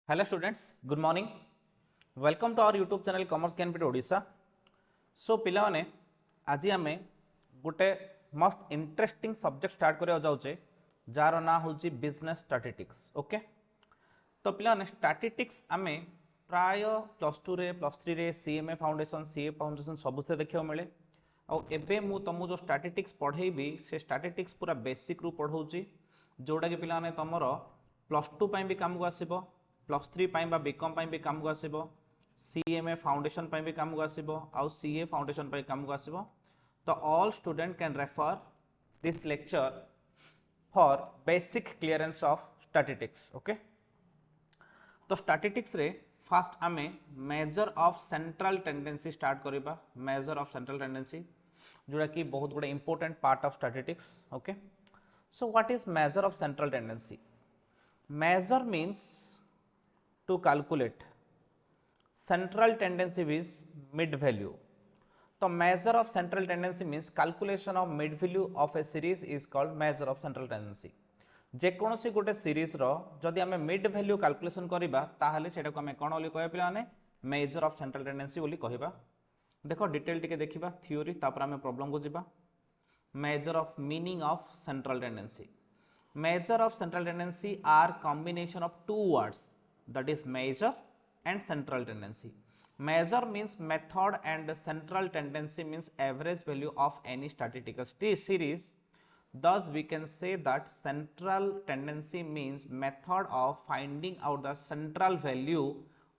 Hello students, good morning. Welcome to our YouTube channel commerce कैनपिट Odisha. So पिला माने आज आम गोटे मस्त इंटरेस्टिंग सब्जेक्ट स्टार्ट करा जाऊे जार ना हूँ बिजनेस स्टैटिस्टिक्स। ओके, तो पिला माने स्टैटिस्टिक्स आम प्राय +2 रे +3 रे सीएमए फाउंडेशन सबू से देखा मिले। आबे मु तुमको जो स्टैटिस्टिक्स पढ़ेबी से स्टैटिस्टिक्स पूरा बेसिक रू पढ़ाऊँगी, जोटा कि पिला माने तुमर +2 भी काम को आसब, +3 बीकॉम भी काम को आसब, सीएमए फाउंडेशन भी काम को आसब, आउ सीए फाउंडेशन काम को आसब। तो all student can refer this lecture for basic clearance of statistics. Okay, तो स्टैटिस्टिक्स रे फास्ट आमे measure of central tendency start करिबा। मेजर ऑफ सेंट्रल टेंडेंसी जोड़ा कि बहुत good important part of statistics. Okay, so what is measure of central tendency? Measure means to calculate, central tendency is mid value. तो measure of central tendency means calculation of mid value of a series is called measure of central tendency. जेकोसी गोटे series रो जदि आम mid value calculation करबा ताहले सेटा को आम कोन बोली कहबा पिला माने मेजर ऑफ सेंट्रल टेंडेंसी बोली कहबा। देखो डिटेल टिके देखिबा थ्योरी, तापर आम प्रॉब्लम को जिबा। Measure of meaning of central tendency. Measure of central tendency are combination of two words, that is measure and central tendency. Measure means method and central tendency means average value of any statistical series. Thus we can say that central tendency means method of finding out the central value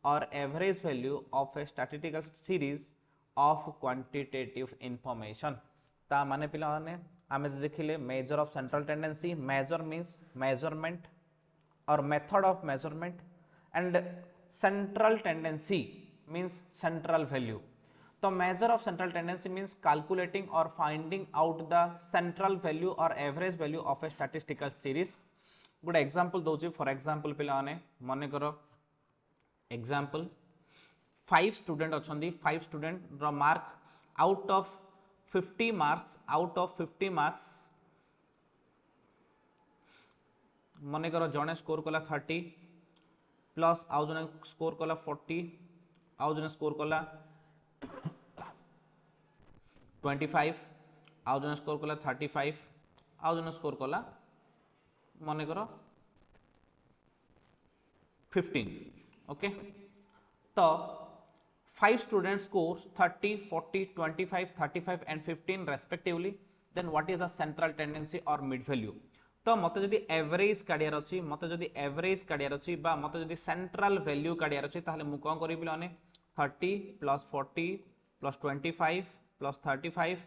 or average value of a statistical series of quantitative information. ता माने पिला माने आमे देखिले measure of central tendency, measure means measurement or method of measurement and central tendency means central value. तो measure of central tendency means calculating or finding out the central value or average value of a statistical series. good example Dochi, for example पिला माने मने करो example 5 student अछंदी, 5 student रो mark out of 50 marks, out of 50 marks मने करो जने score कला 30 प्लस आउ जने स्कोर कला 40, आउ जने स्कोर कला 25, आउ जने स्कोर कला 35, आउ जने स्कोर कला मने करो 15। ओके, तो 5 students score 30, 40, 25, 35 and 15 respectively. Then what is the central tendency or mid value? तो मत जदि एवरेज काढियार अछि, मत जदि एवरेज काढियार अछि बा मत जदि सेंट्रल वैल्यू काढियार अछि, ताहले मु कोन करिबि लाने 30 plus 40 plus 25 plus 35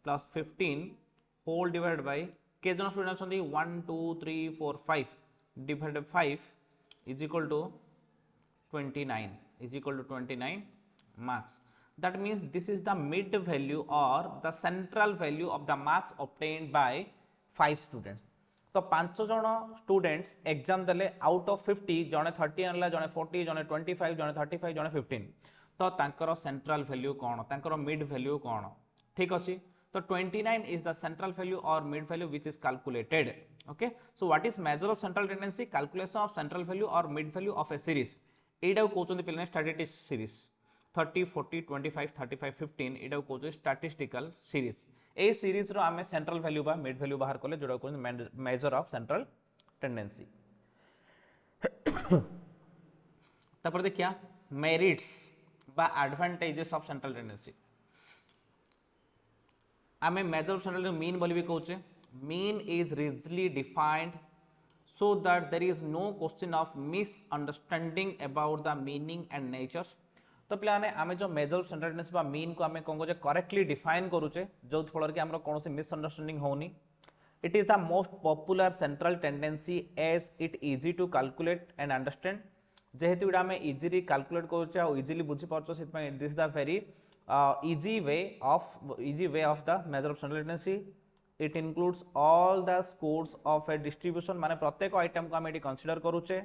plus 15 whole divide by के जन स्टूडेंट अछंती 1 2 3 4 5 divide by 5 is equal to 29, is equal to 29 marks. That means this is the mid value or the central value of the marks obtained by 5 students. तो 5 जन students exam देले out of 50, जने 30 आनला, जने 40, जने 25, जने 35, जने 15। तो तांकर सेंट्रल वैल्यू कोन, तांकर मिड वैल्यू कोन? ठीक अछि, तो 29 is the central value or mid value which is calculated. Okay, so what is measure of central tendency? Calculation of central value or mid value of a series. एटा को कहउछन पिलने statistics series 30 40 25 35 15 एटा को कहउछ statistical series. ए series रो आमे central value बा mid value बाहर करले जोडा कहउछ मेजर ऑफ सेंट्रल टेंडेंसी। तापर देखिया मेरिट्स बा एडवांटेजेस ऑफ सेंट्रल टेंडेंसी। आमे मेजर ऑफ सेंट्रल मीन बोली भी कहउछ। Mean is rigidly defined so that there is no question of misunderstanding about the meaning and natures. तो पिलाने आमे जो मेजर ऑफ सेंट्रल टेंडेंसी बा मीन को आमे कोन को जे करेक्टली डिफाइन करूचे जो फलर के हमरो कोनोसी मिसअंडरस्टैंडिंग होनी। It is the most popular central tendency as it easy to calculate and understand. जेहेतु इडा आमे इजीली कैलकुलेट करूचे और इजीली बुझी पारछो, सेतपय this the very easy way of the measure of central tendency. It includes all the scores of a distribution, माने प्रत्येक आइटम को आम ये कंसीडर करूचे।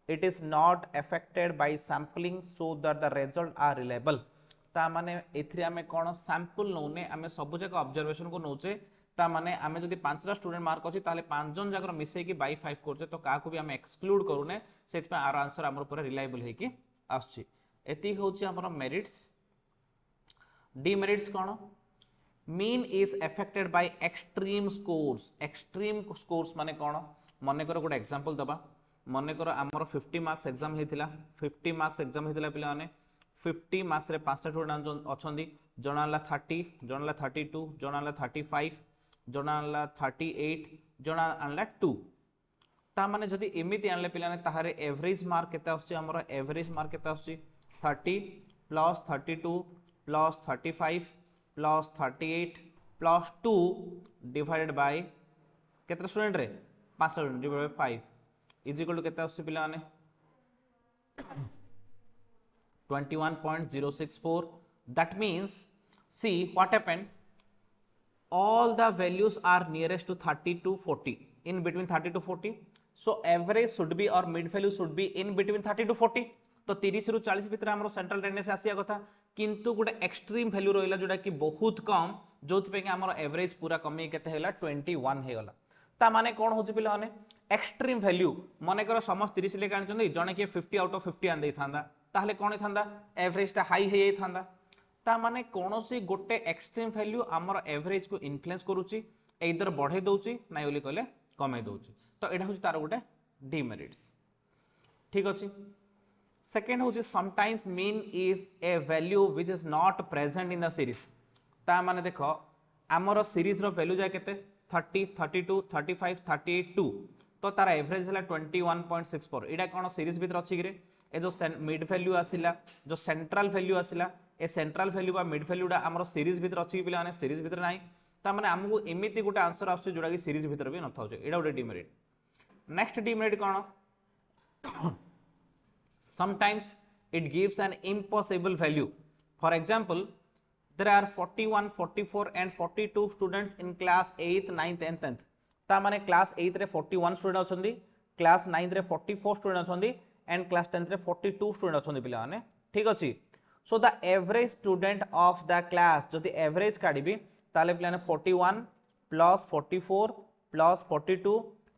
It is not affected by sampling so that the result are reliable. ता माने एथरे आमे कोन sample नौने, आमे सब जक ऑब्जर्वेशन को नौचे ता माने आमे जदि 5टा स्टूडेंट मार्क अछि ताले 5 जन जाकर मिसै कि बाय 5 करछे तो काको भी आमे एक्सक्लूड करूने सेति पे आर आंसर हमर पूरा रिलायबल हे कि आछी एति होची हमर merits demerits cone mean is affected by extreme scores माने कोन मने करो गोटे एग्जांपल दबा मने करो हमर 50 मार्क्स एग्जाम हेतिला 50 मार्क्स एग्जाम हेतिला पिला माने 50 मार्क्स रे 5टा स्टूडेंट अछंदी जणाला 30 जणाला 32 जणाला 35 जणाला 38 जणा आनला 2 ता माने जदि एमिति आनले पिला ने ताहारे एवरेज मार्क केते आछी हमर एवरेज मार्क केते आछी 30 plus 32 plus 35 plus 38 plus 2 divided by केते स्टूडेंट रे 5 student divided by 5 is equal to केते आछी पिला ने 21.064 that means see what happened all the values are nearest to 30 to 40 in between 30 to 40 so average should be or mid value should be in between 30 to 40 तो 30 रु 40 भितर हमरो central tendency आसिया कथा किंतु गोटे एक्सट्रीम वैल्यू रहिला जोटा कि बहुत कम जोथि पे कि हमरो एवरेज पूरा कमी केते हैला 21 हे गला ता माने कोन होची पिला माने एक्सट्रीम वैल्यू माने कर समस्त 30 ले कान चंदी जने के 50 आउट ऑफ 50 आन दे थांदा ताहले कोन थांदा एवरेज ता हाई हे थांदा ता माने कोनोसी गोटे एक्सट्रीम वैल्यू हमर एवरेज को इन्फ्लुएंस करूची एइदर बढ़े दोची नाइ ओली कहले कमे दोची तो एटा होची तार गोटे डिमेरिट्स ठीक अछि सेकंड होची sometimes mean is a value which is not present in the series ता माने देखो हमर सीरीज रो वैल्यू जाय केते 30 32 35 38 2 तो तार एवरेज हला 21.64 एटा कोन सीरीज भीतर अछि गिरे ए जो मिड वैल्यू आसिला जो सेंट्रल वैल्यू आसिला ए सेंट्रल वैल्यू बा मिड वैल्यूडा हमर सीरीज भीतर अछि पिला माने सीरीज भीतर नाही ता माने हमहु एमिति गोटे आंसर आछे जोडा कि सीरीज भीतर भी न थाउ एटा गोटे demerit next demerit cone sometimes it gives an impossible value for example there are 41 44 and 42 students in class 8th 9th and 10th ता माने क्लास 8 रे 41 स्टूडेंट अछंदी क्लास 9 रे 44 स्टूडेंट अछंदी एंड क्लास 10th रे 42 स्टूडेंट अछंदी पिला माने ठीक अछि so the average student of the class जदि एवरेज काढिबी ताले पिला ने 41 प्लस 44 प्लस 42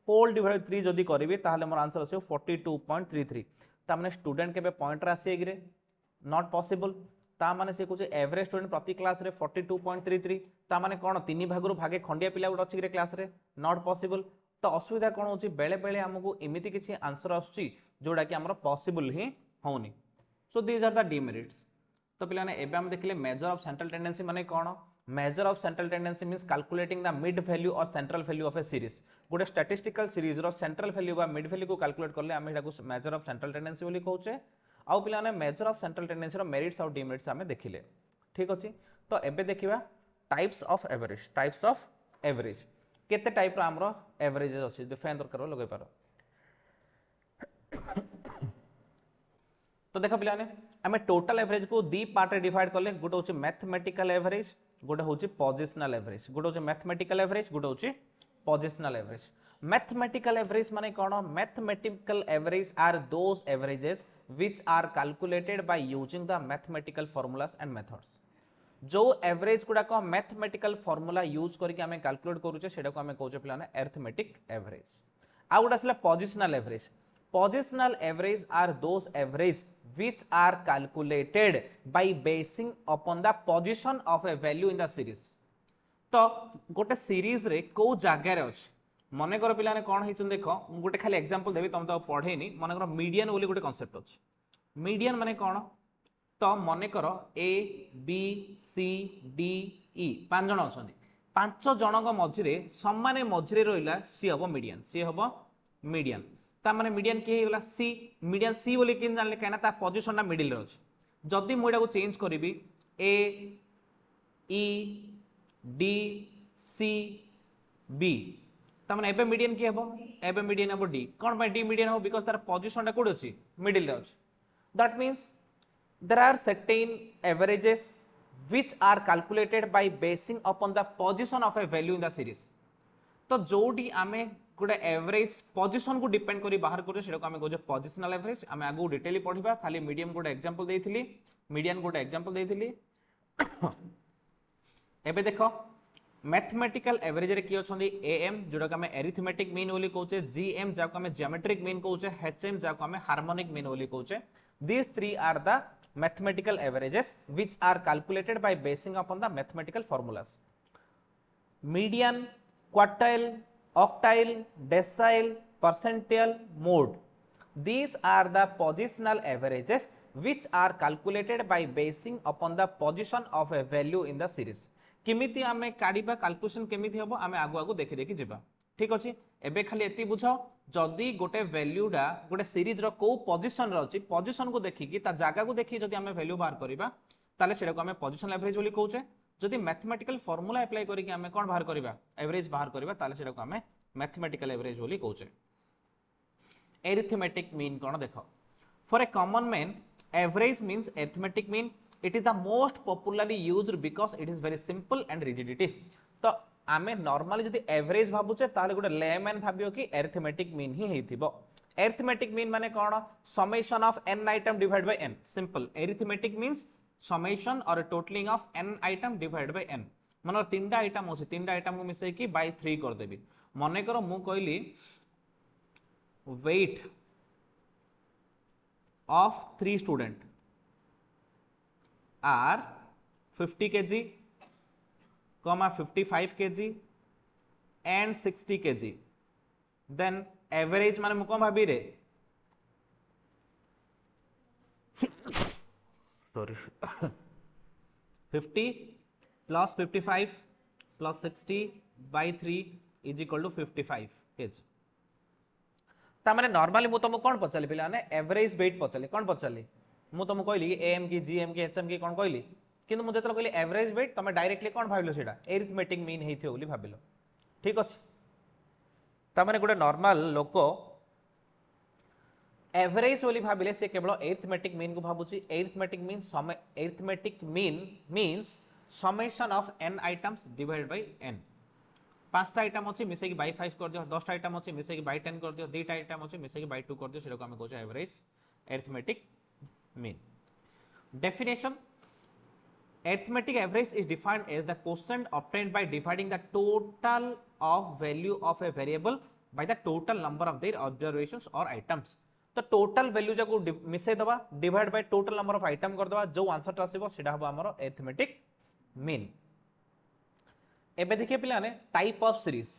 होल डिवाइड 3 जदि करिवि ताले मोर आंसर आसे 42.33 ता माने स्टूडेंट केबे पॉइंट रा आसे गिरे नॉट पॉसिबल ता माने से कुछ एवरेज स्टूडेंट प्रति क्लास रे 42.33 ता माने कोन तीन भागरु भागे खंडिया पिला गुड अछि रे क्लास रे नॉट पॉसिबल तो असुविधा कोन होची बेले बेले हमकु एमिति किछि आंसर आछी जोडा कि हमर पॉसिबल ही होनी so these are the demerits तो पिला ने एबे हम देखले मेजर ऑफ सेंट्रल टेंडेंसी माने कोन measure of central tendency means calculating the mid value और central value of a series गोटे स्टैटिस्टिकल सीरीज रो सेंट्रल वैल्यू बा मिड वैल्यू को कैलकुलेट करले हम एटा को मेजर ऑफ सेंट्रल टेंडेंसी बोली कहउचे आउ पिला ने मेजर ऑफ सेंट्रल टेंडेंसी रो मेरिट्स और डिमेरिट्स हमें देखिले ठीक अछि तो एबे देखिबा टाइप्स ऑफ एवरेज केते टाइप रो हमरो एवरेजेस अछि डिफाइन करो लगे पारो तो देखो पिला ने हमें टोटल एवरेज को दी पार्ट रे डिवाइड करले गोटे होची मैथमेटिकल एवरेज गोटे होची पोजिशनल एवरेज गोटे होची मैथमेटिकल एवरेज गोटे होची पोजिशनल एवरेज मैथमेटिकल एवरेज माने कोन mathematical average are those averages which are calculated by using the mathematical formulas and methods जो एवरेज गुडा को मैथमेटिकल फार्मूला यूज करके हमें कैलकुलेट करूचे सेटा को हमें कहउचे पिला ने अरिथमेटिक एवरेज आ गुडा असला positional average positional average are those average which are calculated by basing upon the position of a value in the series तो गोटे सीरीज रे को जागा रे अछि मने कर पिला ने कोन हिचन देखो गोटे खाली एग्जांपल देबी तुम तो पढेनी मने कर मीडियन बोली गोटे कांसेप्ट अछि मीडियन माने कोन तो मने कर A B C D E पांच जण अछंदी पांच जणक मझिरे समान मझिरे रहिला सी हबो मीडियन ता माने मीडियन के हेला सी मीडियन सी बोली किन जानले कहना ता पोजीशन ना मिडिल रे अछि जदी मोइडा को चेंज करबी ए ई डी सी बी ता माने एबे मीडियन के हेबो एबे मीडियन हेबो डी कोन बाय डी मीडियन हेबो बिकॉज़ तार पोजीशन ता कोड अछि मिडिल रे अछि that means there are certain averages which are calculated by basing upon the position of a value in the series तो जोडी आमे गोटे एवरेज पोजीशन को डिपेंड करी बाहर करे सेटा को हमें कहजे पोजिशनल एवरेज हमें आगु डिटेली पढिबा खाली मीडियम गोटे एग्जांपल मीडियन गोटे एग्जांपल एबे देखो मैथमेटिकल एवरेज रे की अछंदी एएम जोटा को हम एरिथमेटिक मीन बोली कहउचे, जीएम जाको हम ज्योमेट्रिक मीन कहउचे, एचएम जाको हम हार्मोनिक मीन बोली कहउचे। These three are the mathematical averages which are calculated by basing upon the mathematical formulas. Median, quartile, octile, decile, percentile, mode. These are the positional averages which are calculated by basing upon the position of a value in the series. किमिति आमे काढिबा calculation केमिति हबो आमे आगु आगु देखि देखि जिबा। ठीक अछि, एबे खाली एति बुझ जदि गोटे वैल्यूडा गोटे सीरीज रो को पोजीशन रो अछि, पोजीशन को देखि कि ता जागा को देखि जदि आमे वैल्यू बाहर करिबा ताले सेडा को आमे पोजीशनल एवरेज बोली कहउचे। जदि मैथमेटिकल फार्मूला अप्लाई करिकि आमे कोन बाहर करिबा एवरेज बाहर करिबा ताले सेडा को आमे मैथमेटिकल एवरेज बोली कहउचे। arithmetic mean कोन देखो, for a common man average means arithmetic mean. It is the most popularly used because it is very simple and rigidity. तो आमे नॉर्मली जदि एवरेज भाबुचे ताले गोटे लेमैन भाबियो कि arithmetic mean ही हेथिबो। arithmetic mean माने कोन, summation of n item divided by n. Simple. arithmetic means summation or totaling of n item divided by n. माने तीनटा item होसी, तीनटा आइटम को मिसै कि by 3 कर देबी। माने करो मु कहली weight of 3 student are 50 kg, 55 kg and 60 kg. Then average माने मु कोन भाबी रे sorry 50 plus 55 plus 60 by 3 is equal to 55 kg. ता माने नॉर्मली मु तुमको कोन पचाली पिला ने एवरेज वेट पचाली, कोन पचाली मु तुमको कहली एएम की जीएम की एचएम की कोन कहली, किंतु मु जतलो कहली एवरेज वेट तमे डायरेक्टली कोन भाबिलो सेटा एरिथमेटिक मीन हेथियो बोली भाबिलो। ठीक अछि, ता माने गोटे नॉर्मल लोको एवरेज बोली भाबिले से केवल एरिथमेटिक मीन को भाबुची। Arithmetic mean means summation of n items divided by n। 5टा आइटम अछि मिसे कि बाय 5 कर दियो, 10टा आइटम अछि मिसे कि बाय 10 कर दियो, 2टा आइटम अछि मिसे कि बाय 2 कर दियो, सेटा को हम कहै छै average arithmetic mean. Definition: arithmetic average is defined as the quotient obtained by dividing the total of value of a variable by the total number of their observations or items. तो total value जाको मिसे दबा divide by total number of item कर दबा, जो answer टा आसीबो सेटा हबो हमरो arithmetic mean. एबे देखिए पिलाने type of series.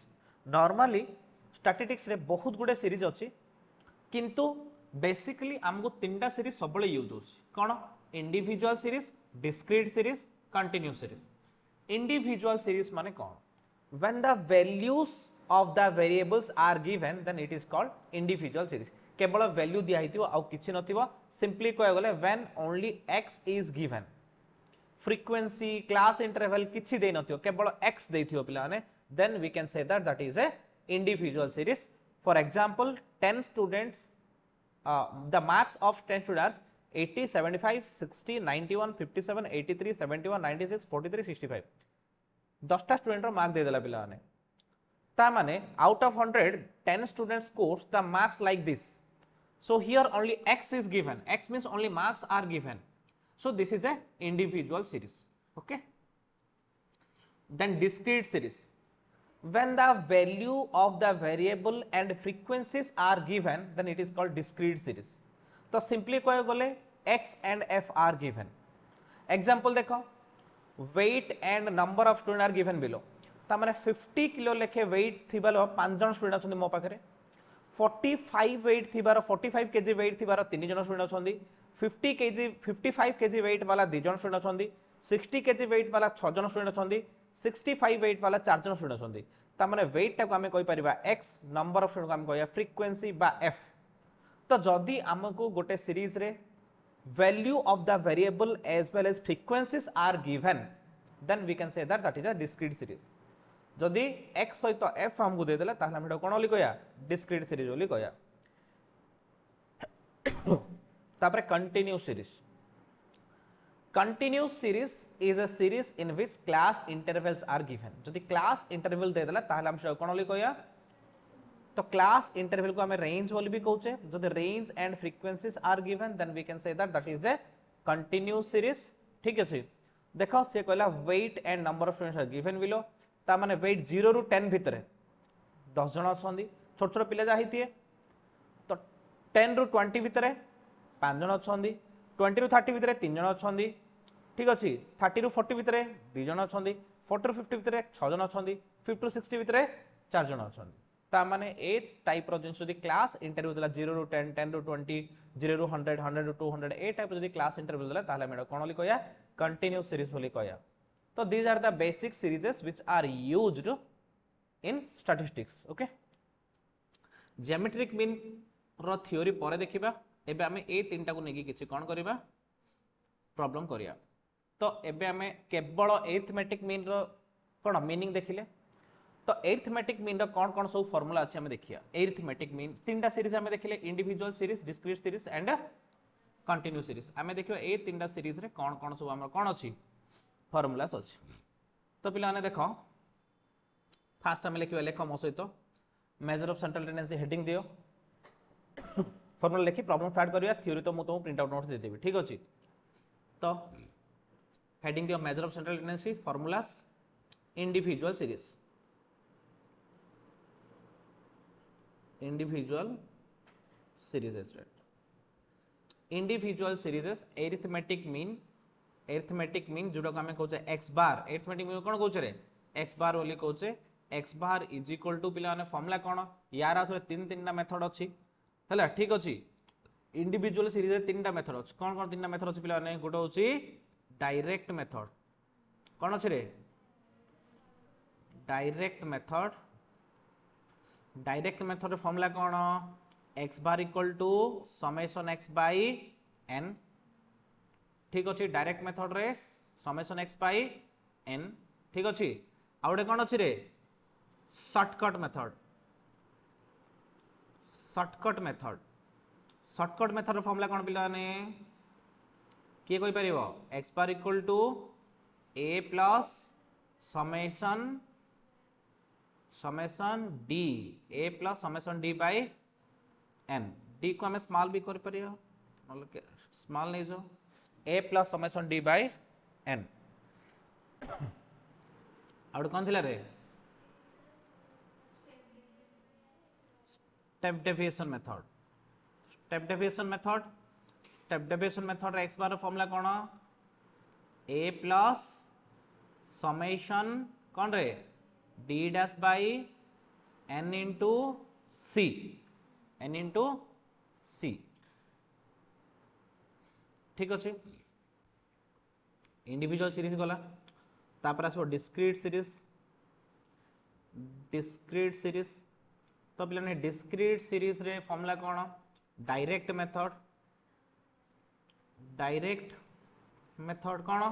Normally statistics रे बहुत गुडे सीरीज अछि, किंतु बेसिकली हमको तीनटा सीरीज सबले यूज होछि। कोन? Individual series, discrete series, continuous series. Individual series माने कोन? When the values of the variables are given then it is called individual series. केवल वैल्यू दिया हितिबो आ किछि नथिबो, सिंपली कहय गले when only x is given, frequency class interval किछि दे नथियो, केवल x देथियो पिलाने, then we can say that is a individual series. For example 10 students, the marks of 10 students 80, 75, 60, 91, 57, 83, 71, 96, 43, 65। 10टा student रो मार्क दे देला पिला माने, ता माने out of 100 10 students scores the marks like this. So here only x is given, x means only marks are given, so this is a individual series. Okay, then discrete series. When the value of the variable and frequencies are given then it is called discrete series. तो simply कह गले x and f are given. Example देखो, weight and number of students are given below. ता माने 50 kilo लेखे weight थिबालो 5 जन student अछन मो पाखरे, 45 weight थिबारो 45 kg weight थिबारो 3 जन स्टूडेंट अछन, 55 kg weight वाला 2 जन स्टूडेंट अछन, 60 kg weight वाला 6 जन स्टूडेंट अछन, 65 weight वाला 4 जन स्टूडेंट अछन। ता माने weight टा को हमें कहि परिबा x, नंबर ऑफ स्टूडेंट को हम कहया फ्रीक्वेंसी बा f। तो जदी हमको गोटे सीरीज रे value of the variable as well as frequencies are given then we can say that is a discrete series. जदी x सहित f हमको दे देला ताहले हम कोन बोली कहया डिस्क्रीट सीरीज बोली कहया। तापर continuous series. Continuous series is a series in which class intervals are given. जदि class interval दे देला ताहले हम कोन बोली कहया, तो class interval को हमें range बोली भी कहउचे। जदि range and frequencies are given then we can say that is a continuous series। ठीक अछि, देखो से कहला weight and number of students are given below, ता माने वेट 0 रु 10 भितर 10 जन अच्छा छोट छोट पिला जहाँ होती तो 10 रु 20 भितर 5 जन अच्छा 20 रु 30 भितर 3 जन अच्छा ठीक अच्छे 30 रु 40 भितर 2 जन अच्छा 40 रु 50 भितर 6 जन अच्छा 50 रु 60 भितर 4 जन अच्छा ताने ए टाइप जिन क्लास इंटरव्यू देला 0 रु 10 10 रु 20 0 रु 100 100 रु 200 ए टाइप क्लास इंटरव्यू देला ताले मेड कोन बोली कहया कंटिन्यूअस सीरीज बोली कहया तो these are the basic serieses which are used in statistics okay geometric mean रो थ्योरी पर देखिबा एबे हमें ए तीनटा को नेकी किछि कोन करबा प्रॉब्लम करिया तो एबे हमें केवल अरिथमेटिक मीन रो कोन मीनिंग देखिले तो अरिथमेटिक मीन रो कोन कोन सब फार्मूला अछि हमें देखिया अरिथमेटिक मीन तीनटा सीरीज हमें देखिले individual series discrete series and continuous series हमें देखियो ए तीनटा सीरीज रे कोन कोन सब हमर कोन अछि फार्मूलास अछि तो पिला ने देखो फास्ट हमें लिखियो लेखो मो सहित major of central tendency heading दियो फार्मूला लिखि प्रॉब्लम स्टार्ट करिया थ्योरी तो मु तो प्रिंट आउट नोट्स दे देबी ठीक अछि तो हेडिंग दियो measure of central tendency formulas individual series individual serieses individual serieses arithmetic mean जोड़ा को हमें कहचे x बार अरिथमेटिक मीन कोन कहचे रे x बार बोली कहचे x bar is equal to पिला ने फार्मूला कोन यार आसरे तीन तीन मेथड अछि हला ठीक अछि इंडिविजुअल सीरीज रे तीनटा मेथड अछि कोन कोन तीनटा मेथड अछि पिला ने गोटो होछि डायरेक्ट मेथड कोन अछि रे डायरेक्ट मेथड रे फार्मूला कोन x bar equal to summation x by n ठीक अच्छे डायरेक्ट मेथड रे समेशन x बाय n ठीक अच्छे आउटे कौन अच्छी रे शॉर्टकट मेथड फॉर्मूला कौन पिला ने किए कोई परिवो x bar equal to a plus summation d a plus summation d by n d को हमें स्मॉल भी कर परियो मतलब स्मॉल नहीं जो a plus summation d by n आउट कौन थिला रे step deviation method x bar formula कौन a प्लस समेशन कौन रे d dash by n into c ठीक अच्छे इंडिविजुअल सीरीज गला तापर आसो डिस्क्रीट सीरीज तो पिलाने डिस्क्रीट सीरीज रे फार्मूला कौन डायरेक्ट मेथड कौन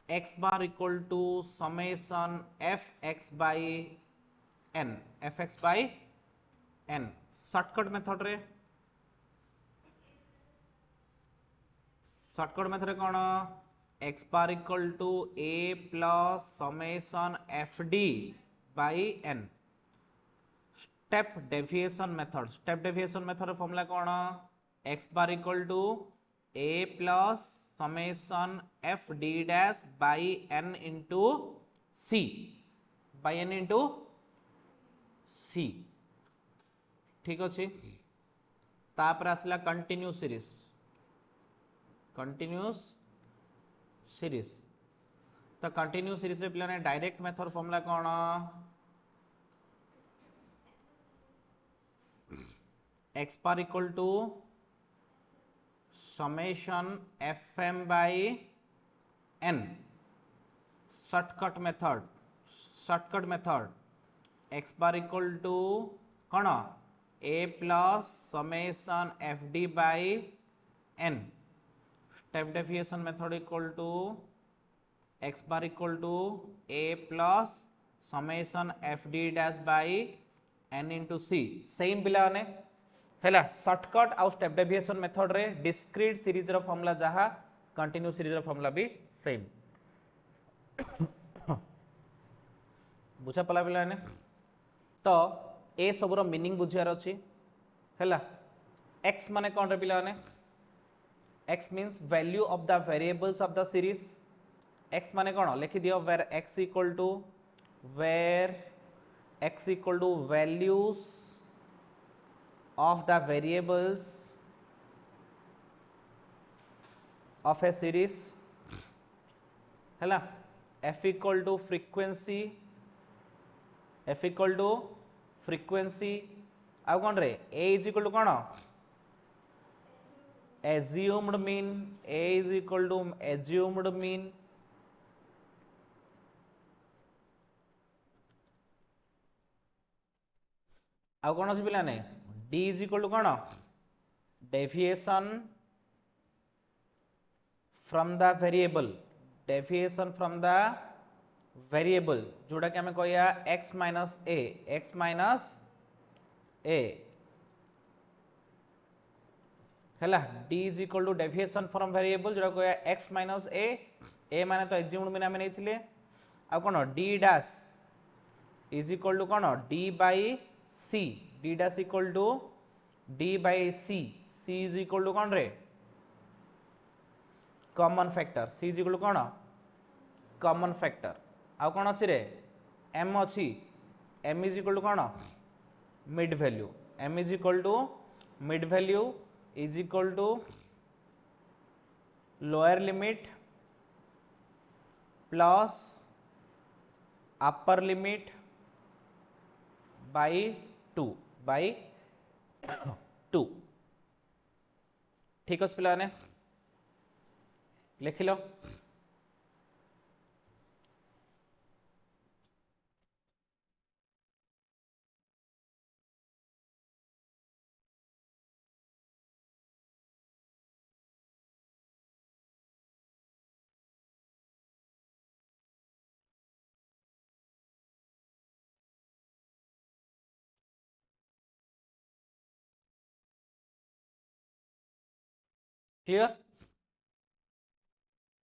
x bar equal to summation fx by n shortcut method कौन x bar equal to a plus summation fd by n step deviation method formula कौन x bar equal to a plus summation fd dash by n into c ठीक अच्छे तापर आसला continuous series तो continuous series रे पिलाने direct method formula कौन x bar equal to summation fm by n shortcut method x bar equal to कौन a plus summation fd by n step deviation method equal to x bar equal to a plus summation fd dash by n into c same पिला ने हैला shortcut आउ step deviation method रे discrete series रो formula जहा continuous series रो formula भी same बुझा पला पिला ने तो ए सब रो मीनिंग बुझियार अछि हैला x माने कोन रे पिला ने x means value of the variables of the series x माने कौन लिखि दियो where x equal to values of the variables of a series है f equal to frequency आउ कौन रे a is equal to कौन assumed mean a is equal to assumed mean आउ कौन अच्छी पिलाने d is equal to कौन deviation from the variable जोड़ा कि हमें कहया x minus a हैला d is equal to deviation from variable जोड़ा कहया x minus a माने तो assumed mean हमें नहीं थिले आ कौन d dash is equal to कौन d by c d dash equal to d by c is equal to कौन रे common factor c is equal to कौन कॉमन फैक्टर आउ कौन अच्छी रे m अच्छी m is equal to कौन mid value m is equal to mid value is equal to lower limit plus upper limit by 2 ठीक अच्छे पिला लिख लो क्लियर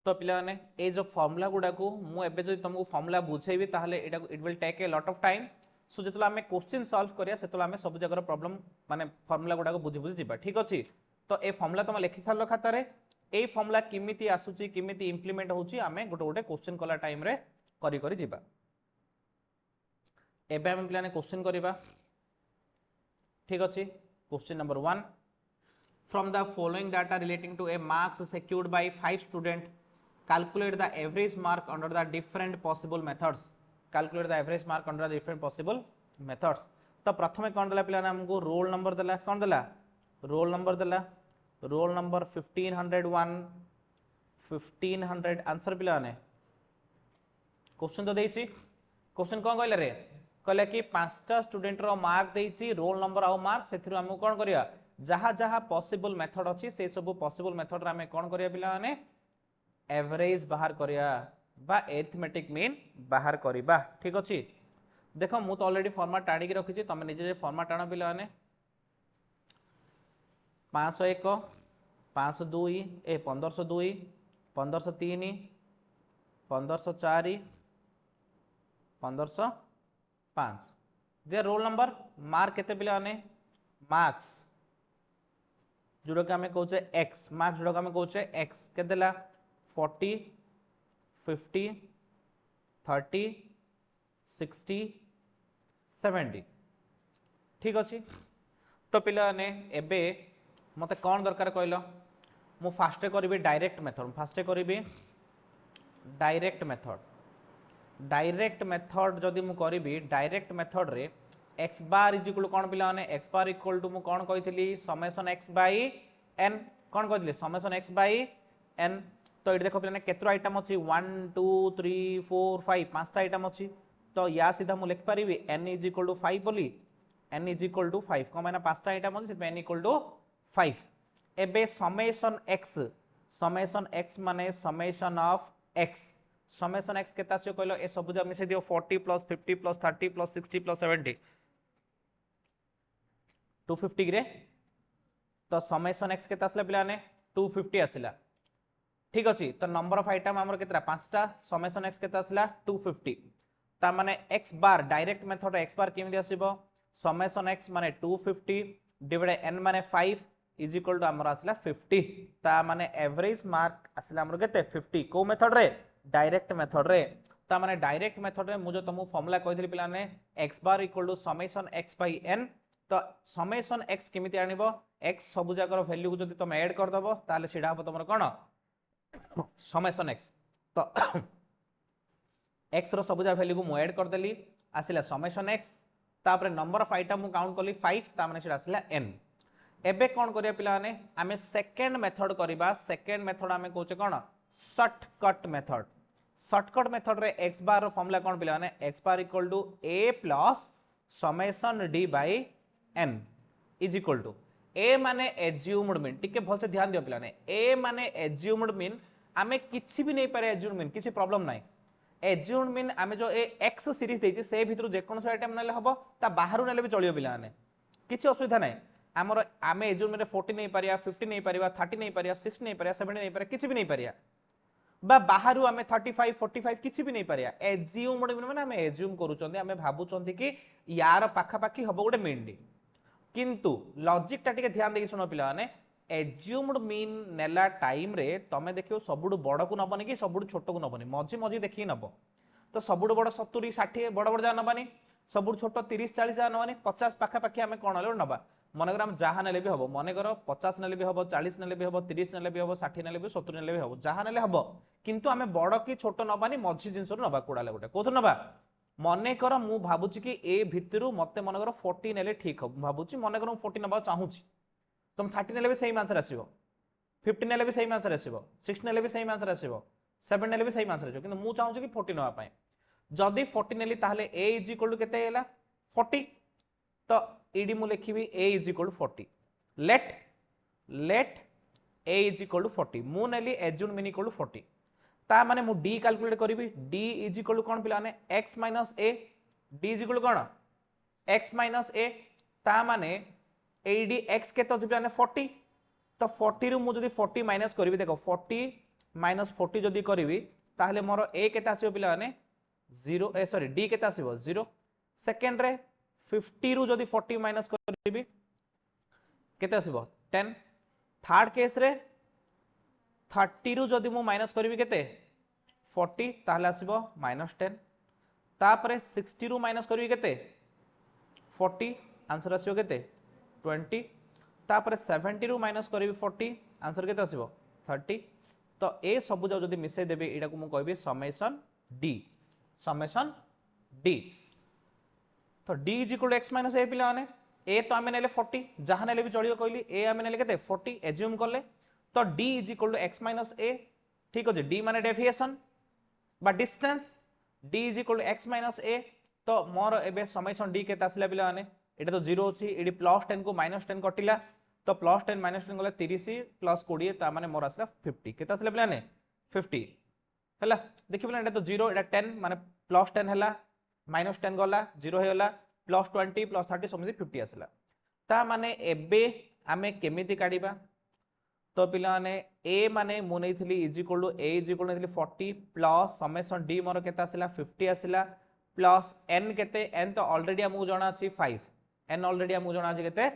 तो पिलाने ए जो फॉर्मूला गुडा को मु एबे जो तुमको फॉर्मूला बुझेबी ताहले एटा it will take a lot of time so जेतला हमें क्वेश्चन सॉल्व करिया सेतला हमें सब जगह प्रॉब्लम माने फॉर्मूला गुडा को बुझी बुझी जिबा ठीक अछि तो ए फॉर्मूला तुम लिखि सारलो खाता रे ए फॉर्मूला किमिति आसुची किमिति इंप्लीमेंट होची हमें गोटे गोटे क्वेश्चन कला टाइम रे करी करी जिबा एबे हम पिलाने क्वेश्चन करिबा ठीक अछि question number 1 from the following data relating to a marks secured by 5 students calculate the average mark under the different possible methods तो प्रथमे कौन देला पिला हमको रोल नंबर देला कौन देला रोल नंबर 1501 आंसर पिला ने क्वेश्चन तो देछि क्वेश्चन कौन कहले रे कहले कि पांचटा स्टूडेंट रो मार्क देछि रोल नंबर आउ मार्क सेथिरु हमको कौन करिया जहाँ जहाँ पॉसिबल मेथड अच्छी से सब पॉसिबल मेथड रे हमें कौन करिया पिला माने एवरेज बाहर करिया बा एरिथमेटिक मीन बाहर करिबा ठीक अछि देखो मु तो ऑलरेडी फॉर्मेट टाणी की रखी छी तमे निजे फॉर्मेट टाणो पिला माने 501 502 ए 1502 1503 1504 1505 दे रोल नंबर मार्क केते पिला माने मार्क्स जोड़ा कि हमें कहचे x मार्क्स जोड़ा कि हमें कहचे x के देला 40 50 30 60 70 ठीक अछि तो पिला ने एबे मते कोन दरकार कहलो मु फास्ट करबी डायरेक्ट मेथड जदि मु करबी डायरेक्ट मेथड रे x बार इज इक्वल कोन पिला ने x बार इक्वल टू मु कोन कहितली summation x by n cone कहितली summation x by n तो ये देखो पिला केतरो आइटम अछि 1 2 3 4 5 पांचटा आइटम अछि तो या सीधा मु लिख परिबी n इज इक्वल टू 5 बोली n इज इक्वल टू 5 को माने पांचटा आइटम अछि n इक्वल टू 5 एबे समेशन x माने summation of x summation x केता से कहलो ए सब जब मिसे दियो 40 प्लस 50 प्लस 30 प्लस 60 प्लस 70 250 रे तो समेशन x केता आसला पिला ने 250 आसला ठीक अछि तो नंबर ऑफ आइटम हमर केतरा पांचटा समेशन x केता आसला 250 ता माने x बार डायरेक्ट मेथड x बार केमि आसीबो समेशन x माने 250 डिवाइड n माने 5 इज इक्वल टू हमर आसला 50 ता माने एवरेज मार्क आसला हमर केते 50 को मेथड रे डायरेक्ट मेथड रे ता माने डायरेक्ट मेथड रे मु जो तुमको फार्मूला कहथि पिला ने x bar equal to summation x by n तो समेशन x केमिति आनिबो x सब जाकर वैल्यू को जदि तुम ऐड कर दबो ताले सिडा हो तुमर कोन समेशन x तो x रो सब जा वैल्यू को मु ऐड कर देली आसिला समेशन x तापर नंबर ऑफ आइटम मु काउंट करली 5 ता माने सिडा आसिला n एबे कोन करिया पिला ने आमे सेकंड मेथड करिबा सेकंड मेथड आमे कहूचे कोन शॉर्टकट मेथड रे x बार रो फार्मूला कोन पिला ने x bar equal to a plus summation d by n is equal to a माने एज्यूम्ड मीन टिके भल से ध्यान दियो पिला ने a माने एज्यूम्ड मीन आमे किछि भी नै पारे एज्यूम्ड मीन किछि प्रॉब्लम नै एज्यूम्ड मीन आमे जो ए x सीरीज देछि से भितरु जे कोन आइटम नेले हबो ता बाहरु नेले भी चलियो पिला ने किछि असुविधा नै आमर आमे एज्यूम रे 40 नै पारिया 50 नै पारिया 30 नै पारिया 60 नै पारिया 70 नै पारिया किछि भी नै पारिया बा बाहरु आमे 35 45 किछि भी नै पारिया एज्यूम्ड मीन माने आमे एज्यूम करूचंदी आमे भाबुचंदी कि यार पाखा पाखी हबो गुटे मीन डी किंतु लॉजिक टा टिके ध्यान देकी सुनो पिला माने एज्यूम्ड मीन नेला टाइम रे तमे देखियो सबुडु बड़ को नबनी कि सबुडु छोट को नबनी मझी मझी देखि नबो तो सबुडु बड़ 70 60 बड़ बड़ जा नबानी सबुडु छोट 30 40 जा नबानी 50 पाखा पाखी आमे कोन ले नबा मनगर हम जहाँ नेले भी हबो मनगर 50 नेले भी हबो 40 नेले भी हबो 30 नेले भी हबो 60 नेले भी 70 नेले भी हबो जहाँ नेले हबो किंतु आमे बड़ की छोट नबानी मझी जिंस नबा कोडाले गुटे कोथु नबा मनकर मु भाबुची कि ए भितरु मते मनकर 40 नेले ठीक हो भाबुची मनकर मु 40 नबा चाहूची तुम 30 नेले भी सेम आंसर आसीबो 50 नेले भी सेम आंसर आसीबो 60 नेले भी सेम आंसर आसीबो 7 नेले भी सेम आंसर आसीबो किंतु मु चाहूची कि 40 नबा पय जदी 40 नेली ताहले a इज इक्वल टू केते हैला 40 तो एडी मु लिखिबी a is equal to 40 let a is equal to 40 मु नेली एज्यूम मीन इक्वल टू 40 ता माने मु d कैलकुलेट करिवि d इज इक्वल टू कोन पिला ने x minus a d is equal to कोन x माइनस a ता माने एडी x केते अछि पिला ने 40 तो 40 रु मु जदी 40 माइनस करिवि देखो 40 माइनस 40 जदी करिवि ताहले मोर a केते आसीबो पिला ने 0 सॉरी d केते आसीबो 0 सेकंड रे 50 रु जदी 40 माइनस करिवि केते आसीबो 10 थर्ड केस रे 30 रु जदी मु माइनस करिवि केते 40 ताहले आसीबो -10 तापरे 60 रु माइनस करिवि केते 40 आंसर आसीबो केते 20 तापरे 70 रु माइनस करिवि 40 आंसर केते आसीबो 30 तो ए सब जो जदी मिसै देबे एटा को मु कहबी समेशन d तो d is equal to x minus a पिला माने a तो आमे नेले 40 जहां नेले भी चलियो कहली a आमे नेले केते 40 एज्यूम करले तो d is equal to x minus a ठीक अछि d माने डेविएशन बा distance d is equal to x minus a तो मोर एबे समेशन d केते आसला पिला माने एटा तो 0 अछि एडी +10 को -10 कटिला तो +10 -10 गले 30 +20 ता माने मोर आसला 50 केते आसला पिला ने 50 हला देखि पिला एटा तो 0 एटा 10 माने +10 हला -10 गला 0 हे गला +20 +30 समझी 50 आसला ता माने एबे आमे केमिति काढिबा तो पिला माने a माने मु नेथिली is equal to a is equal नेथिली 40 प्लस समेशन d मोर केते आसला 50 आसला प्लस n केते n तो ऑलरेडी हमु जणा अछि 5 n ऑलरेडी हमु जणा अछि केते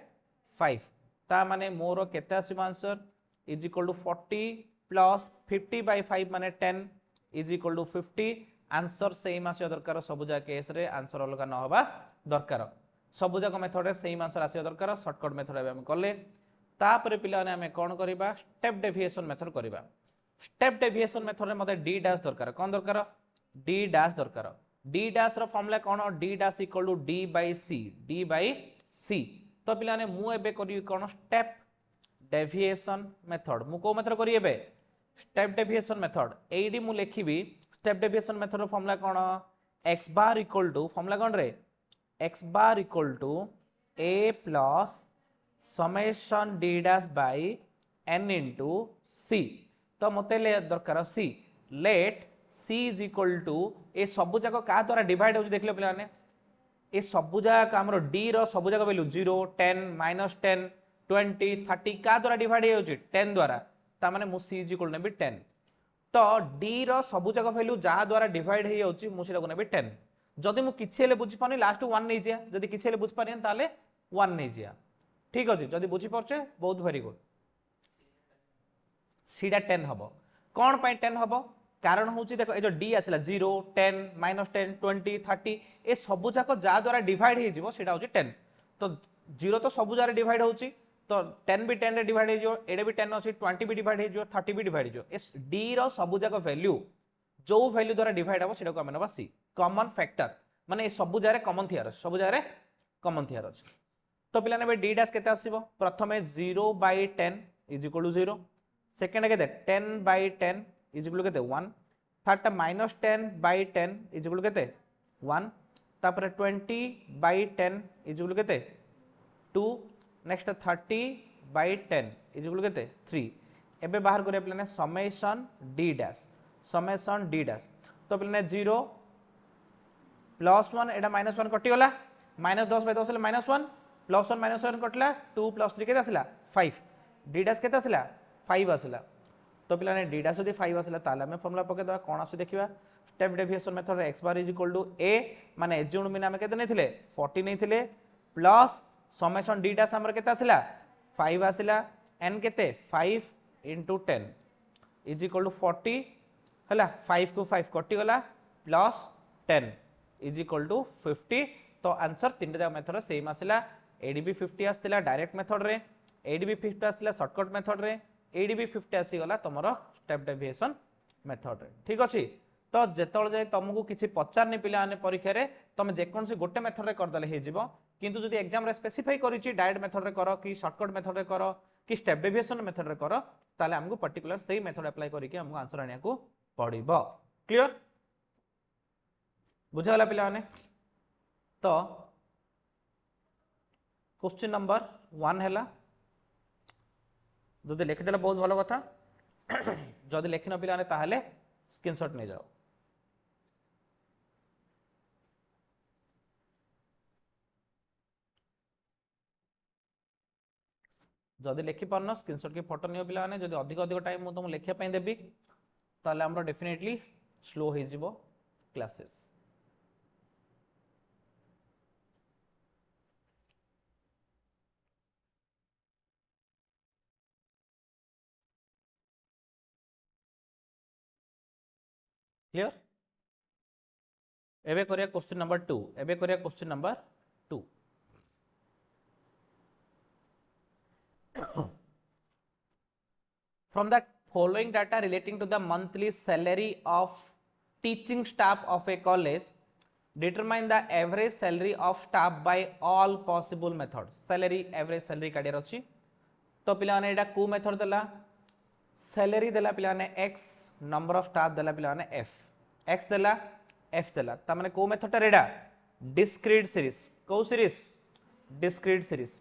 5 ता माने मोर केते आसीबो answer is equal to 40 plus 50 by 5 माने 10 is equal to 50 answer same आसी दरकार सबुजा केस रे आंसर अलगा न होबा दरकार सबुजा को मेथड रे सेम आंसर आसी दरकार शॉर्टकट मेथड हम करले तापर पिला ने हमें कोन करिबा स्टेप डेविएशन मेथड करिबा स्टेप डेविएशन मेथड रे मते d डैश दरकार कोन दरकार d डैश दरकार d डैश रो फॉर्मूला कोन d dash equal to d by c तो पिला ने मु एबे करी कोन स्टेप डेविएशन मेथड मु को मेथड करी एबे स्टेप डेविएशन मेथड एडी मु लिखिबी स्टेप डेविएशन मेथड रो फॉर्मूला कोन x bar equal to formula कोन रे x bar equal to a plus summation d dash by n into c तो मते ले दरकार c let c is equal to ए सब जाक का द्वारा डिवाइड हो देखले पिला ने ए सब जाक हमरो d रो सब जाक वैल्यू 0 10 -10 20 30 का द्वारा डिवाइड हो 10 द्वारा ता माने मु c इज इक्वल नेबी 10 तो d रो सब जाक वैल्यू जहा द्वारा डिवाइड हे होची मु सेटा को नेबी 10 जदी मु किछि हेले बुझी पानी लास्ट 1 नै जिया जदी किछि हेले बुझ पारियन ताले 1 नै जिया ठीक अछि जदी बुझी परछे बहुत वेरी गुड सीडा 10 हबो कोन पय 10 हबो कारण हूँ देख ये जो डी आसला 0 10 -10 20 30 ए सबू जाक जहाँ द्वारा डिवाइड हो 10 तो 0 तो सबू जगह डिवाइड होची तो 10 भी 10 रे डिवाइड हो एडे भी 10 अच्छी 20 भी डिवाइड हो 30 भी डिवाइड हो डी रो सबू जाक वैल्यू जो वैल्यू द्वारा डिवाइड हम सेटा को आम ना सी कॉमन फैक्टर माने सबू जगह कॉमन थियर सबू जगह कॉमन थियर अच्छे तो पिला ने डी डैश केते आसीबो प्रथमे 0/10 इज इक्वल टू 0 सेकंड केते 10/10 इज इक्वल टू केते 1 थर्ड -10/10 इज इक्वल टू केते 1 तापर 20/10 इज इक्वल टू केते 2 नेक्स्ट 30/10 इज इक्वल टू केते 3 एबे बाहर करिया पिला ने समेशन डी डैश तो पिला ने 0 +1 एटा -1 कटि गला -10/10 -1 +1 -1 कटला 2 + 3 केते आसला 5 डी डैश केते आसला 5 आसला तो पिला ने डी डैश यदि 5 आसला ताले हमें फार्मूला पके दवा कोन आसे देखिबा स्टेप डेविएशन मेथड रे x bar is equal to a माने एज्यूम मीन हमें केते नैथिले 40 नैथिले प्लस समेशन डी डैश हमर केते आसला 5 आसला n केते 5 * 10 इज इक्वल टू 40 हला 5 को 5 कटि गला प्लस 10 इज इक्वल टू 50 तो आंसर तीन टा मेथड सेम आसला एडीबी 50 आसला डायरेक्ट मेथड रे एडीबी 50 आसला शॉर्टकट मेथड रे एडीबी 50 आसी गला तमरो स्टेप डेविएशन मेथड रे ठीक अछि तो जेतल जाय तुमको किछि पचारनी पिला ने परीक्षा रे तुम जे कोन से गोटे मेथड रे कर दले हे जिवो किंतु जदि एग्जाम रे स्पेसिफाई करिछि डायरेक्ट मेथड रे करो कि शॉर्टकट मेथड रे करो कि स्टेप डेविएशन मेथड रे करो ताले हमको पर्टिकुलर सेही मेथड अप्लाई करिके हमको आंसर आनिया को पड़िबो क्लियर बुझा गला पिला ने तो क्वेश्चन नंबर 1 है जो लिखिदे बहुत भल कथा जदि लिखिन पिला ताहले स्क्रीनशॉट नहीं जाओ जदि लिखि पारन स्क्रीनशॉट की फोटो नियो पिला जदि अधिक अधिक टाइम मु तुम लिखिया पई देबी ताले हमरो डेफिनेटली स्लो हो जिवो क्लासेस क्लियर एबे करिया क्वेश्चन नंबर 2 एबे करिया question number 2 from the following data relating to the monthly salary of teaching staff of a college determine the average salary of staff by all possible methods salary average salary काढियार अछि तो पिला ने एटा को method देला salary देला पिला ने x number of staff देला पिला ने f x देला f देला ता माने को मेथड रेडा डिस्क्रीट सीरीज को सीरीज डिस्क्रीट सीरीज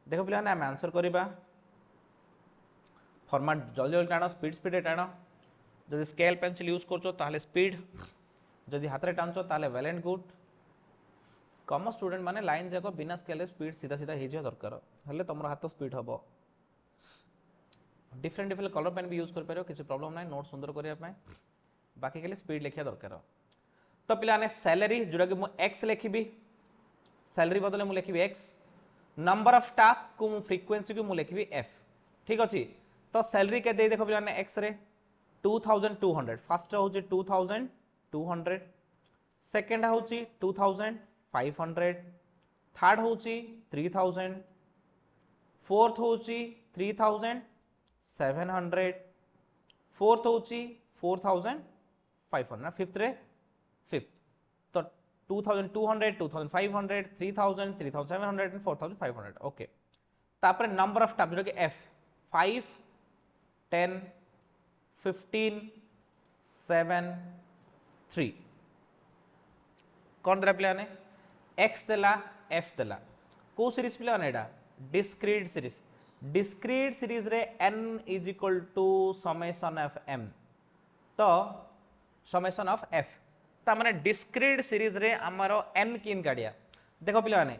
देखो पिला ने हम आंसर करबा फॉर्मेट जल्दी जल्दी टाण स्पीड स्पीड टाण जदि स्केल पेंसिल यूज करछो ताले स्पीड जदि हाथ रे टाणछो ताले well and good commerce student माने लाइन जाको बिना स्केल रे स्पीड सीधा सीधा हे जे दरकार हले तमरो हाथ स्पीड हबो डिफरेंट डिफरेंट कलर पेन भी यूज कर पारो किसी प्रॉब्लम नाही नोट सुंदर करिया पय बाकी के लिए स्पीड लिखिया दरकार तो पिला ने सैलरी जोड़ा कि मु x लिखिबी सैलरी बदले मु लिखिबी x नंबर ऑफ स्टाफ को मु फ्रीक्वेंसी को मु लिखिबी f ठीक अछि तो सैलरी के दे देखो पिला ने x रे 2200 फर्स्ट होची 2200 सेकंड होची 2500 थर्ड होची 3000 फोर्थ होची 3700 फोर्थ होची 4500 फिफ्थ रे फिफ्थ तो 2200 2500 3000 3700 एंड 4500 ओके तापर नंबर ऑफ स्टाफ जो कि f 5 10 15 7 3 कौन दरा पिला ने x देला f देला को सीरीज पिला ने एडा डिस्क्रीट सीरीज रे n is equal to summation of m तो समेशन ऑफ f ता माने डिस्क्रीट सीरीज रे हमरो n किन काढिया देखो पिला ने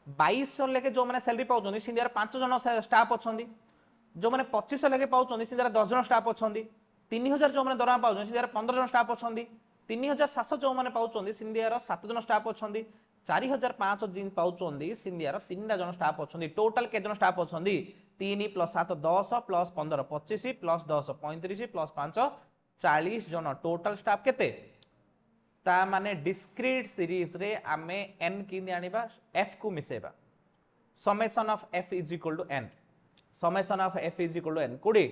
2200 लेके जो माने सैलरी पाउछन सिंदियार 5 जन स्टाफ अछंदी जो माने 2500 लेके पाउछन सिंदियार 10 जन स्टाफ अछंदी 3000 जो माने दरमा पाउछन सिंदियार 15 जन स्टाफ अछंदी 3700 जो माने पाउछन सिंदियार 7 जन स्टाफ अछंदी 4005 जिन पाउछन सिंदियार 3 जन स्टाफ अछंदी टोटल के जन स्टाफ अछंदी 3 + 7 10 + 15 25 + 10 35 + 5 40 जन टोटल स्टाफ केते ता माने डिस्क्रीट सीरीज रे आमे n किंदी आनिबा f को मिसेबा summation of f is equal to n summation of f is equal to n कोडी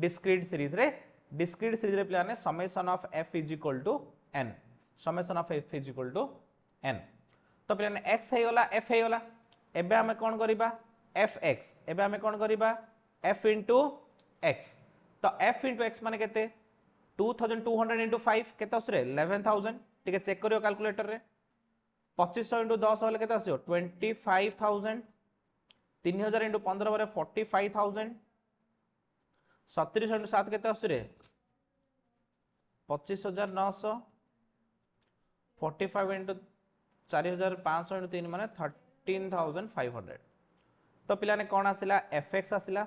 डिस्क्रीट सीरीज रे प्लाने summation of f is equal to n summation of f is equal to n तो प्लाने x हे गला f हे गला एबे हमें कोन करिबा fx एबे हमें कोन करिबा f into x तो f into x माने केते 2200 into 5 केते आसरे 11000 ठीक चेक करियो कैलकुलेटर रे 2500 into 10 होले केते आसियो 25000 3000 into 15 बारे 45000 37 into 7 केते आसरे 25900 45 into 4500 into 3 माने 13500 तो पिलाने कौन आसिला fx आसिला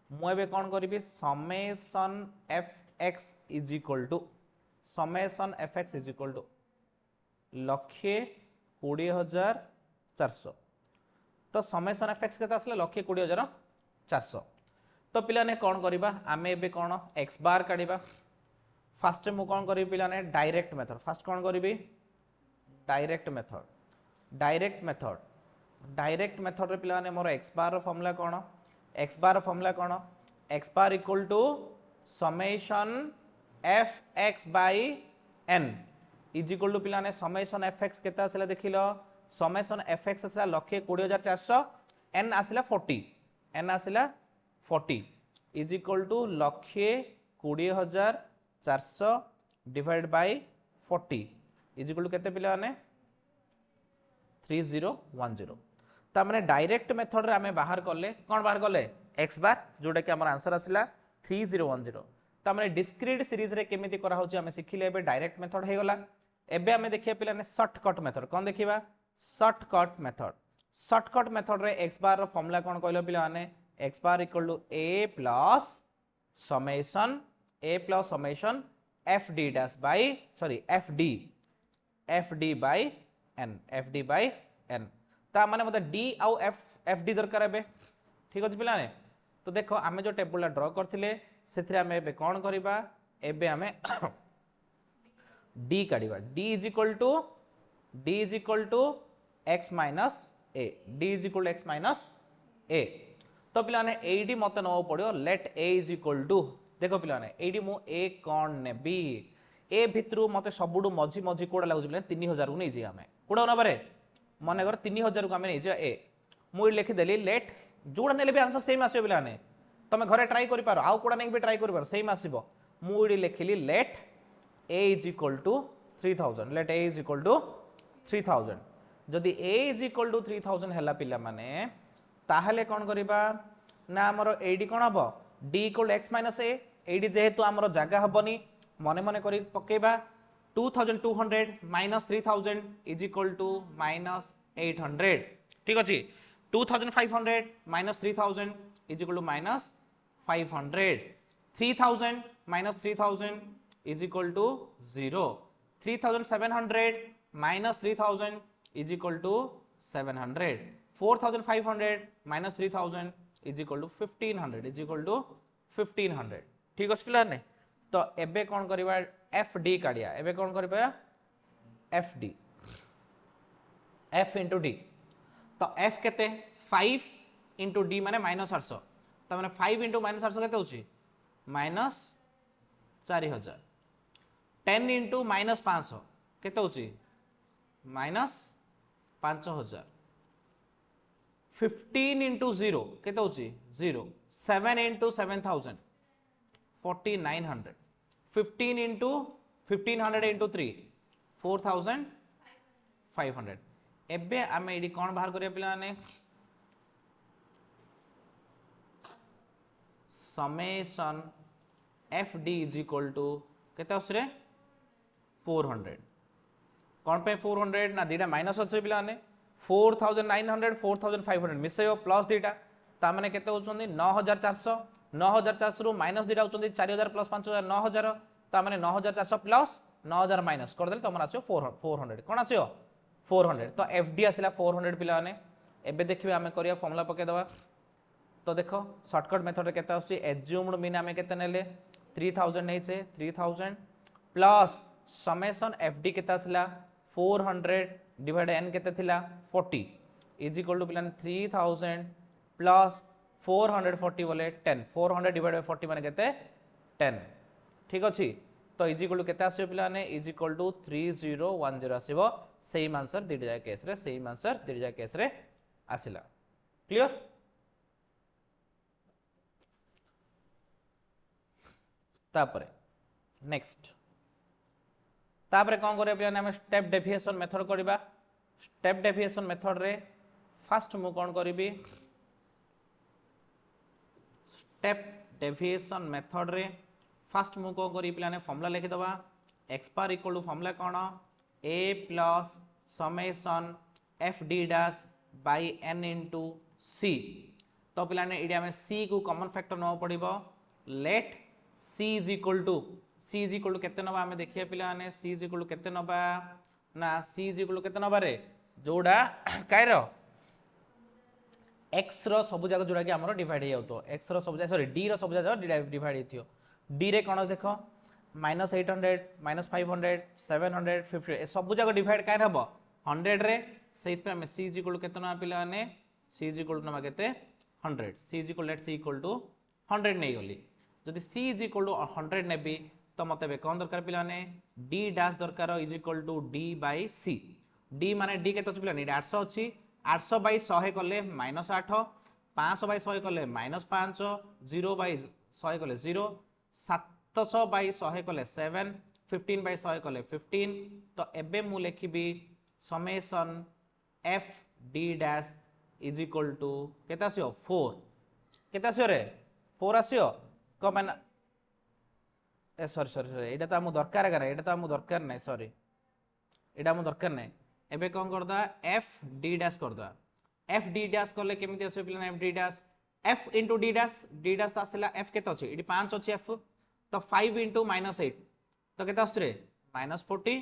मु एबे कौन करिबी summation fx is equal to summation fx is equal to 1,20,400 तो समेशन fx केते आसिला 1,20,400 तो पिलाने कौन करिबा आमे एबे कौन x बार काढिबा फास्ट मु कौन करिबी पिलाने डायरेक्ट मेथड फास्ट कौन करिबी डायरेक्ट मेथड रे पिलाने मोर x बार रो फॉर्मूला कौन x bar equal to summation fx by n is equal to पिलाने समेशन fx केता आसिला देखिलो समेशन fx आसिला 1,20,400 n आसिला 40 is equal to 1,20,400 divide by 40 is equal to केते पिलाने 3010 ता माने डायरेक्ट मेथड रे आमे बाहर करले कोन बाहर करले x बार जोटा कि हमर आंसर आसिला 3010 ता माने डिस्क्रीट सीरीज रे केमिति करा होची आमे सिखिले एबे डायरेक्ट मेथड हे गला एबे आमे देखिया पिलाने शॉर्टकट मेथड कोन देखिबा शॉर्टकट मेथड रे x बार रो फार्मूला कोन कहलो पिलाने x bar equal to a plus summation fd dash by sorry fd by n ता माने मते d आउ fd दरकार एबे ठीक अछि पिलाने तो देखो आमे जो टेबुल ड्रा करथिले सेथरे आमे एबे कोन करिबा एबे आमे d काढिबा d is equal to x minus a तो पिलाने एडी मते न पड़ियो let a is equal to देखो पिलाने एडी मु a कोन नेबी ए भितरु मते सबुडु मझी कोडा लागु पिलाने 3000 को नै जे आमे कोडा न बारे माने कर 3000 को आमे नै जे a मु लिखि देली लेट जोडा नेले भी आंसर सेम आसीबो पिलाने तमे घरे ट्राई करि पारो आउ कोडा नै भी ट्राई करि पारो सेम आसीबो मु लिखिली late a is equal to 3000 let a is equal to 3000 जदि a is equal to 3000 हैला पिला माने ताहले कोन करिबा ना हमरो ad कोन हबो d equal to x minus a ad जेहेतु हमरो जागा हबनी मने मने करि पकेबा 2200 minus 3000 is equal to minus 800 ठीक अछि 2500 minus 3000 is equal to minus 500 3000 minus 3000 is equal to 0 3700 minus 3000 is equal to 700 4500 minus 3000 is equal to 1500 is equal to 1500 ठीक अछि पिलाने तो एबे कोन करबा fd काढिया एबे कोन करबा fd f into d तो f केते 5 into d माने -800 त माने 5 into -800 केते होची -4000 10 into -500 केते होची -5000 15 into 0 केते होची 0 7 into 7000 4900 15 into 1500 into 3 4500 एबे आमे एडी कोन बाहर करिया पिला माने summation fd is equal to केते आसरे 400 कोन पे 400 ना दीटा माइनस अछि पिला माने 4900 4500 मिसयो प्लस दीटा ता माने केते होचोंदी 9400 रु माइनस दीटा होचोंदी 4000 प्लस 5000 9000 ता माने 9400 प्लस 9000 माइनस कर देल तमन आछो 400 कोन आछो 400 तो fd आसिला 400 पिला माने एबे देखिबे आमे करिया फार्मूला पके दवा तो देखो शॉर्टकट मेथड रे केते आछी एज्यूम्ड मीन आमे केते नेले 3000 नहीं 3000 प्लस समेसन एफ डी केता आसला 400 डिवाइड एन केते थिला 40 इज इक्वल टू पिलाने 3000 प्लस 440 बोले 10 400 डिवाइड बाय 40 माने केते 10 ठीक अछि तो इज इक्वल टू केते आसीबो पिलाने इज इक्वल टू 3010 आसीबो सेम आंसर दिड जाय केस रे सेम आंसर दिड जाय केस रे आसिला क्लियर तापरे नेक्स्ट तापरे कौन करे पिलाने हम स्टेप डेविएशन मेथड करबा स्टेप डेविएशन मेथड रे फर्स्ट मु कौन करिबी स्टेप डेविएशन मेथड रे फर्स्ट मु कौन करी पिलाने फॉर्मूला लिखि दबा x bar equal to formula कौन a plus summation F D dash by n into c तो पिलाने इडी हमें c को कॉमन फैक्टर न पड़िबो let c is equal to केते नबा हमें देखिए पिलाने c इज इक्वल टू केते नबा ना c इज इक्वल टू केते नबा रे जोडा कायरो x रो सब जाग जोडा कि हमरो डिवाइड हे जाउतो x रो सब जाग सॉरी d रो सब जाग डिवाइड हेथियो d रे कोन देखो -800 -500 750 ए सब जाग डिवाइड काय हबो 100 रे सेइत पे हमें c इज इक्वल टू केते नबा पिलाने c इज इक्वल टू नबा केते 100 c is equal let c equal to 100 नै गली जदि c इज इक्वल टू 100 नेबी तो मते बे कोन दरकार पिलाने d डैश दरकार is equal to d by c d माने d केते पिलाने 800 अछि 800 बाय 100 कले -8 500 बाय 100 कले -5 0 बाय 100 कले 0 700 बाय 100 कले 7 15 बाय 100 कले 15 तो एबे मु लिखिबी summation f d dash is equal to केता आसियो 4 केता आसियो रे 4 आसियो को माने ए सॉरी सॉरी सॉरी एटा तो हम दरकार करे एटा तो हम दरकार नै सॉरी एटा हम दरकार नै एबे कोन करदा f d डैश करदा f d डैश करले केमिति आसे पिलाने f d dash f into d dash आसला f केते अछि एडी 5 अछि f तो 5 into -8 तो केते आसरे -40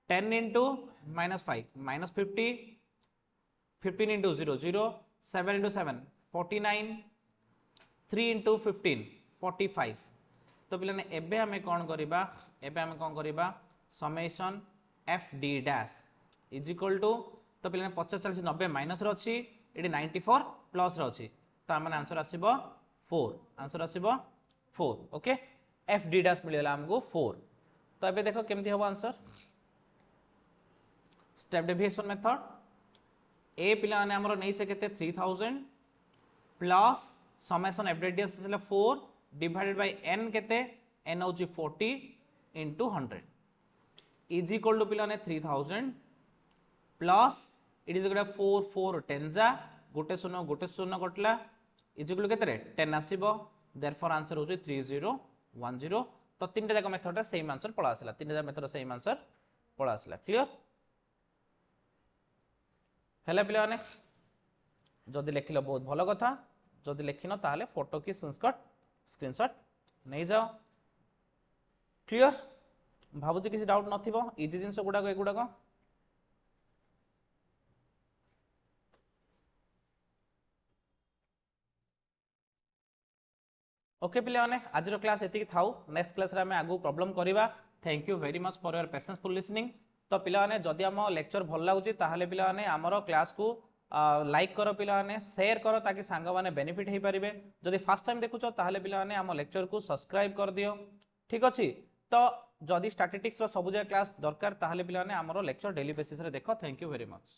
10 into -5 -50 15 into 0 0 7 into 7 49 3 into 15 45 तो पिलाने एबे हमें कौन करिबा summation F D dash is equal to तो पिलाने 50 40 90 माइनस रो अछि एडी 94 प्लस रो अछि तो हमन आंसर आसीबो 4 ओके एफ डी डैश मिलेला हमको 4 तो एबे देखो केमति हो आंसर स्टेप डेविएशन मेथड ए पिलाने हमरो नै छै केते 3000 plus summation F D dash 4 divided by n केते n होची 40 into 100 इज इक्वल टू पिलाने 3000 प्लस इट इज इक्वल 4 4 10 जा गोटे शून्य कटला इज इक्वल केते रे 10 आसीबो देयरफॉर आंसर होची 3010 तो तीनटा जाक मेथड रे सेम आंसर पळा आसला तीनटा जाक मेथड सेम आंसर पळा आसला क्लियर हेला पिलाने जदि लेखिलो बहुत भलो कथा जदि लेखिनो ताले फोटो की स्क्रीनशॉट नहीं जाओ क्लियर भाबुची किसी डाउट नथिबो इजी जिंस गुडा को ओके पिलाने आज क्लास एतिक थाउ नेक्स्ट क्लास रे हमें आगु प्रॉब्लम करिबा thank you very much for your patience for listening तो पिलाने जदि हम लेक्चर भल लागुची ताहले पिलाने हमरो क्लास को लाइक करो पिलाने शेयर करो ताकि सांग माने बेनिफिट हे परिबे जदि फर्स्ट टाइम देखुचो ताहले पिलाने हम लेक्चर को सब्सक्राइब कर दियो ठीक अछि तो जदि स्टैटिस्टिक्स रो सबुजा क्लास दरकार ताहले पिलाने हमरो लेक्चर डेली बेसिस रे देखो थैंक यू वेरी मच।